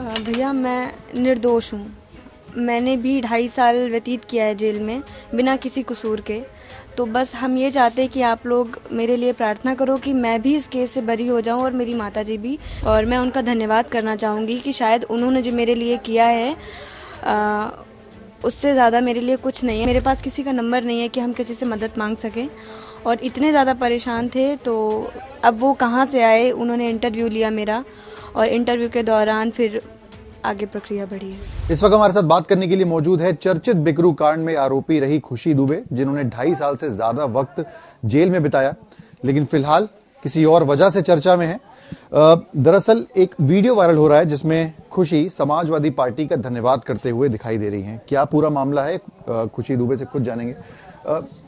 भैया मैं निर्दोष हूँ। मैंने भी 2.5 साल व्यतीत किया है जेल में बिना किसी कसूर के। तो बस हम ये चाहते हैं कि आप लोग मेरे लिए प्रार्थना करो कि मैं भी इस केस से बरी हो जाऊं और मेरी माताजी भी। और मैं उनका धन्यवाद करना चाहूँगी कि शायद उन्होंने जो मेरे लिए किया है उससे ज़्यादा मेरे लिए कुछ नहीं है। मेरे पास किसी का नंबर नहीं है कि हम किसी से मदद मांग सकें और इतने ज़्यादा परेशान थे। तो अब वो कहाँ से आए, उन्होंने इंटरव्यू लिया मेरा और इंटरव्यू के दौरान फिर आगे प्रक्रिया बढ़ी है। इस वक्त हमारे साथ बात करने के लिए मौजूद है चर्चित बिकरू कांड में आरोपी रही खुशी दुबे, जिन्होंने 2.5 साल से ज्यादा वक्त जेल में बिताया, लेकिन फिलहाल किसी और वजह से चर्चा में है। दरअसल एक वीडियो वायरल हो रहा है जिसमें खुशी समाजवादी पार्टी का धन्यवाद करते हुए दिखाई दे रही हैं। क्या पूरा मामला है, खुशी दुबे से खुद जानेंगे।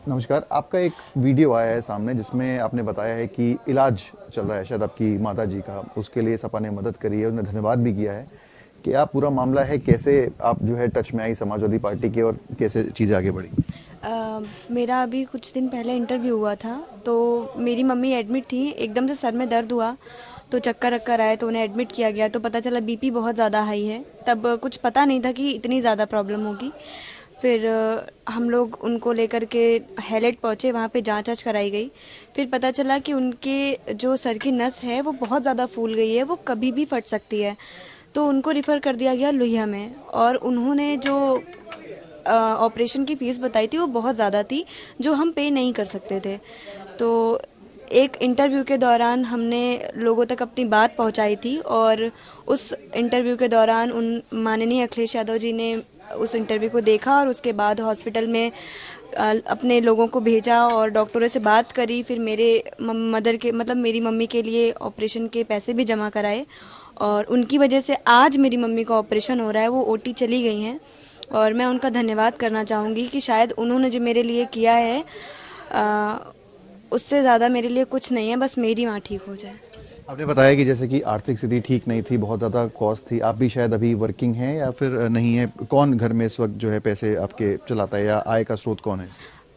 नमस्कार, आपका एक वीडियो आया है सामने जिसमें आपने बताया है कि इलाज चल रहा है शायद आपकी माता जी का, उसके लिए सपा ने मदद करी है, उन्हें धन्यवाद भी किया है। क्या पूरा मामला है, कैसे आप जो है टच में आई समाजवादी पार्टी के और कैसे चीज़ें आगे बढ़ी? मेरा अभी कुछ दिन पहले इंटरव्यू हुआ था, तो मेरी मम्मी एडमिट थी। एकदम से सर में दर्द हुआ तो चक्कर वक्कर आए तो उन्हें एडमिट किया गया। तो पता चला बीपी बहुत ज़्यादा हाई है। तब कुछ पता नहीं था कि इतनी ज़्यादा प्रॉब्लम होगी। फिर हम लोग उनको लेकर के हैलेट पहुँचे, वहाँ पे जांच कराई गई। फिर पता चला कि उनके जो सर की नस है वो बहुत ज़्यादा फूल गई है, वो कभी भी फट सकती है। तो उनको रिफ़र कर दिया गया लोहिया में। और उन्होंने जो ऑपरेशन की फ़ीस बताई थी वो बहुत ज़्यादा थी, जो हम पे नहीं कर सकते थे। तो एक इंटरव्यू के दौरान हमने लोगों तक अपनी बात पहुंचाई थी और उस इंटरव्यू के दौरान उन माननीय अखिलेश यादव जी ने उस इंटरव्यू को देखा और उसके बाद हॉस्पिटल में अपने लोगों को भेजा और डॉक्टरों से बात करी। फिर मेरे मदर के मतलब मेरी मम्मी के लिए ऑपरेशन के पैसे भी जमा कराए और उनकी वजह से आज मेरी मम्मी का ऑपरेशन हो रहा है। वो ओटी चली गई हैं और मैं उनका धन्यवाद करना चाहूँगी कि शायद उन्होंने जो मेरे लिए किया है उससे ज़्यादा मेरे लिए कुछ नहीं है, बस मेरी माँ ठीक हो जाए। आपने बताया कि जैसे कि आर्थिक स्थिति ठीक नहीं थी, बहुत ज़्यादा कॉस्ट थी। आप भी शायद अभी वर्किंग हैं या फिर नहीं है? कौन घर में इस वक्त जो है पैसे आपके चलाता है या आय का स्रोत कौन है?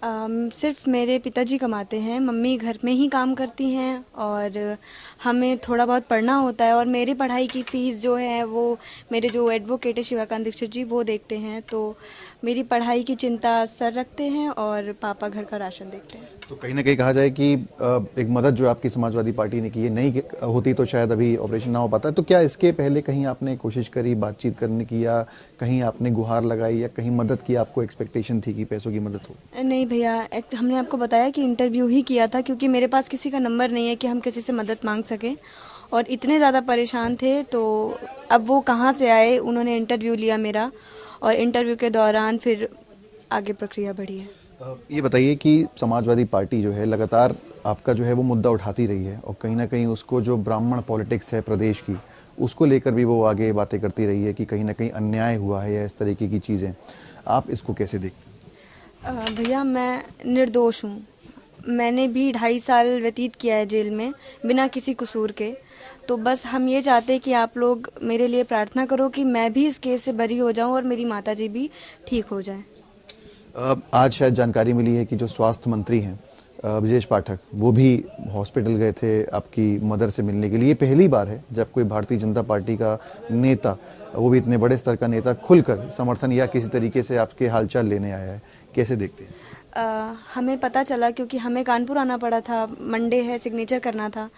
सिर्फ मेरे पिताजी कमाते हैं, मम्मी घर में ही काम करती हैं और हमें थोड़ा बहुत पढ़ना होता है। और मेरी पढ़ाई की फ़ीस जो है वो मेरे जो एडवोकेट है शिवाकांत दीक्षित जी वो देखते हैं। तो मेरी पढ़ाई की चिंता सर रखते हैं और पापा घर का राशन देखते हैं। तो कहीं ना कहीं कहा जाए कि एक मदद जो आपकी समाजवादी पार्टी ने की है, नहीं होती तो शायद अभी ऑपरेशन ना हो पाता। तो क्या इसके पहले कहीं आपने कोशिश करी बातचीत करने की, या कहीं आपने गुहार लगाई, या कहीं मदद की, आपको एक्सपेक्टेशन थी कि पैसों की मदद हो? नहीं भैया, हमने आपको बताया कि इंटरव्यू ही किया था, क्योंकि मेरे पास किसी का नंबर नहीं है कि हम किसी से मदद मांग सकें और इतने ज़्यादा परेशान थे। तो अब वो कहाँ से आए, उन्होंने इंटरव्यू लिया मेरा और इंटरव्यू के दौरान फिर आगे प्रक्रिया बढ़ी है। ये बताइए कि समाजवादी पार्टी जो है लगातार आपका जो है वो मुद्दा उठाती रही है और कहीं ना कहीं उसको जो ब्राह्मण पॉलिटिक्स है प्रदेश की, उसको लेकर भी वो आगे बातें करती रही है कि कहीं ना कहीं अन्याय हुआ है या इस तरीके की चीज़ें। आप इसको कैसे देखते हैं? भैया मैं निर्दोष हूँ। मैंने भी 2.5 साल व्यतीत किया है जेल में बिना किसी कसूर के। तो बस हम ये चाहते हैं कि आप लोग मेरे लिए प्रार्थना करो कि मैं भी इस केस से बरी हो जाऊं और मेरी माताजी भी ठीक हो जाएं। आज शायद जानकारी मिली है कि जो स्वास्थ्य मंत्री हैं ब्रजेश पाठक, वो भी हॉस्पिटल गए थे आपकी मदर से मिलने के लिए। पहली बार है जब कोई भारतीय जनता पार्टी का नेता, वो भी इतने बड़े स्तर का नेता, खुलकर समर्थन या किसी तरीके से आपके हालचाल लेने आया है। कैसे देखते हैं? हमें पता चला क्योंकि हमें कानपुर आना पड़ा था, मंडे है, सिग्नेचर करना था।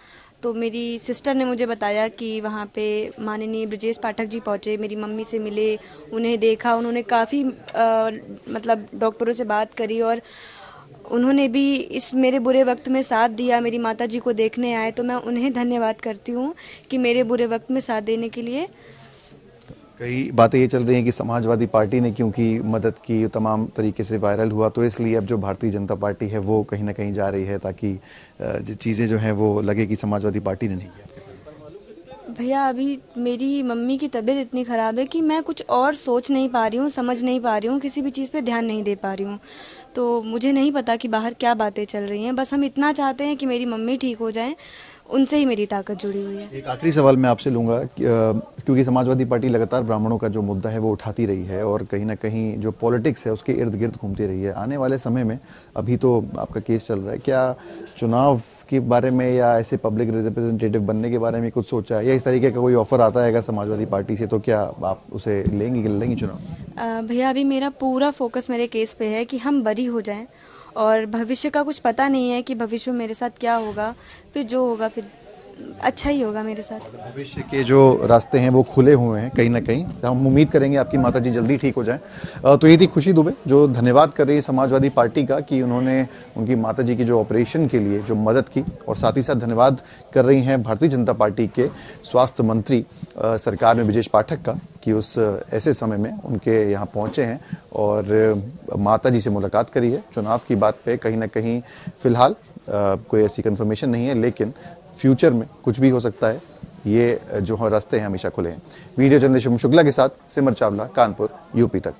तो मेरी सिस्टर ने मुझे बताया कि वहाँ पे माननीय ब्रजेश पाठक जी पहुँचे, मेरी मम्मी से मिले, उन्हें देखा। उन्होंने काफ़ी मतलब डॉक्टरों से बात करी और उन्होंने भी इस मेरे बुरे वक्त में साथ दिया। मेरी माताजी को देखने आए, तो मैं उन्हें धन्यवाद करती हूँ कि मेरे बुरे वक्त में साथ देने के लिए। कई बातें ये चल रही हैं कि समाजवादी पार्टी ने क्योंकि मदद की, तमाम तरीके से वायरल हुआ, तो इसलिए अब जो भारतीय जनता पार्टी है वो कहीं ना कहीं जा रही है ताकि चीज़ें जो हैं वो लगे कि समाजवादी पार्टी ने नहीं किया। भैया अभी मेरी मम्मी की तबीयत इतनी ख़राब है कि मैं कुछ और सोच नहीं पा रही हूँ, समझ नहीं पा रही हूँ, किसी भी चीज़ पे ध्यान नहीं दे पा रही हूँ। तो मुझे नहीं पता कि बाहर क्या बातें चल रही हैं। बस हम इतना चाहते हैं कि मेरी मम्मी ठीक हो जाएं उनसे ही मेरी ताकत जुड़ी हुई है। एक आखिरी सवाल मैं आपसे लूंगा क्योंकि समाजवादी पार्टी लगातार ब्राह्मणों का जो मुद्दा है वो उठाती रही है और कहीं ना कहीं जो पॉलिटिक्स है उसके इर्द गिर्द घूमती रही है। आने वाले समय में अभी तो आपका केस चल रहा है, क्या चुनाव के बारे में या ऐसे पब्लिक रिप्रेजेंटेटिव बनने के बारे में कुछ सोचा है, या इस तरीके का कोई ऑफर आता है अगर समाजवादी पार्टी से तो क्या आप उसे लेंगी चुनाव? भैया अभी मेरा पूरा फोकस मेरे केस पे है कि हम बरी हो जाएं, और भविष्य का कुछ पता नहीं है कि भविष्य में मेरे साथ क्या होगा, फिर जो होगा फिर अच्छा ही होगा मेरे साथ। भविष्य के जो रास्ते हैं वो खुले हुए हैं कहीं ना कहीं, हम उम्मीद करेंगे आपकी माताजी जल्दी ठीक हो जाएं। तो ये थी खुशी दुबे जो धन्यवाद कर रही है समाजवादी पार्टी का कि उन्होंने उनकी माताजी की जो ऑपरेशन के लिए जो मदद की, और साथ ही साथ धन्यवाद कर रही हैं भारतीय जनता पार्टी के स्वास्थ्य मंत्री सरकार में ब्रजेश पाठक का कि उस ऐसे समय में उनके यहाँ पहुँचे हैं और माताजी से मुलाकात करी है। चुनाव की बात पे कहीं ना कहीं फिलहाल कोई ऐसी कंफर्मेशन नहीं है, लेकिन फ्यूचर में कुछ भी हो सकता है। ये जो रास्ते हैं हमेशा खुले हैं। वीडियो जर्नलिस्ट शुक्ला के साथ सिमर चावला, कानपुर, यूपी तक।